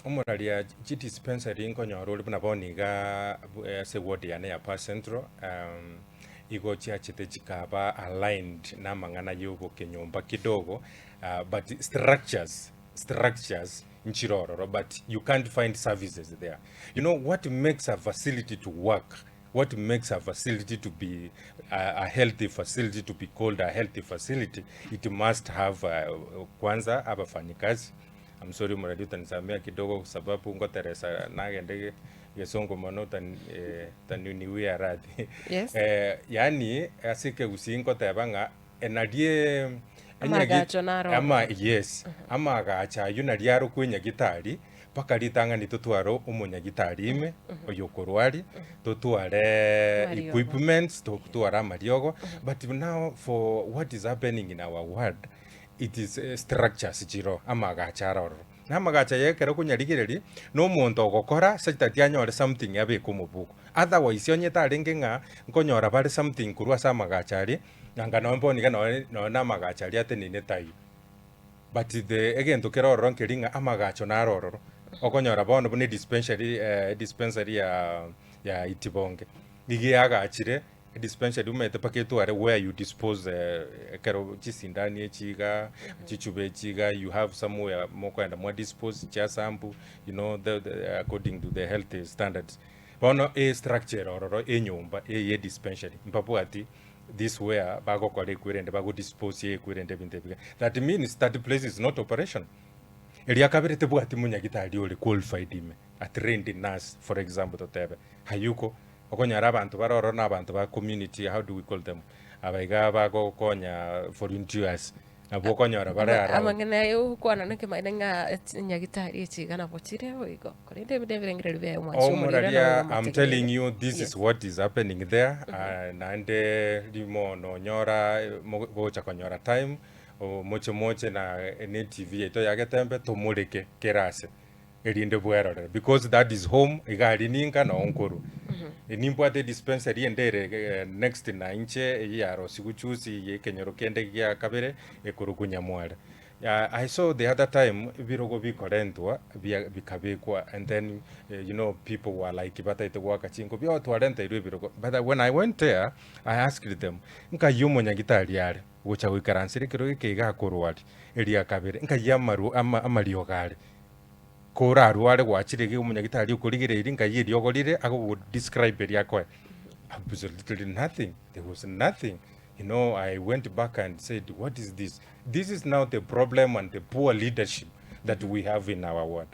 Umuralia dispensary inkonyoru olibuna boniga se ward yane ya Bassi Central iko chiachite chikaba aligned na mangana yugo kenyomba kidogo but structures nchiroro, but you can't find services there. You know what makes a facility to work, what makes a facility to be a healthy facility to be called a healthy facility, it must have kwanza abafanyikazi. I'm sorry muradi utanisamea kidogo kwa sababu ngoteresa nagende gesongo mono tanuniwia radhi. Yes. Yani asike usingo tebanga enadie ama yes ama gacha yunaliaro kwenya gitari paka litanga nitutwaro umunya gitari ime oyokorwari tutware equipments tutwara mariogo but now for what is happening in our world, it is structures jiro amagacha roro namagacha yekero kunyarigireri no muntu ogokora satati anyore something yabe kumubuko otherwise yonyeta rengenga nkonyora bari something kurwa samagacha ari nanga nombo niga no namagacha ari atenine tayo but the again to kero ron keringa amagacho na roro okonyora bono bune dispensary ya Itibonge nigi agachire dispensary umete paketu are where you dispose kero chisindani echiga chichube echiga, you have somewhere moko and more dispose cha sample, you know, the according to the health standards bono structure ororo enyumba ye dispensary mpapu ati this where bago kole kwirende bago dispose ye kwirende bintebiga, that means that place is not operation. Elia kabirete bwati munyagitari ole qualified ime a trained nurse for example totebe hayuko okonyara abantu baroro na abantu ba community, how do we call them, abaiga bago konya volunteers abo konyora bare ara amangena yo kwana nake mainga nyagitari chigana bochire oigo korinde bidevengere bya mwanzo muralia. I'm telling you this is what is happening there. Nande limo no nyora gocha konyora time moche na NTV eto ya Getembe tomuleke kerase erinde bwerore because that is home igari ninka na onkuru nimpo the dispensary endere next na inche yaro siguchusi ye kenyoro kende ya kabere ekurukunya mwara. I saw the other time birogo bikorentwa bikabekwa and then you know people were like bata ite waka chingo byo twarenta iru birogo, but when I went there I asked them nka yumo nyagitari yare gocha wikaransire kiro kega korwari eria kabere nka yamaru amario gare kora arware gwachire ge umunyagitari ukorigire iri nka yiri ogorire ago describe eria ko absolutely nothing, there was nothing. You know, I went back and said, what is this? This is now the problem and the poor leadership that we have in our ward.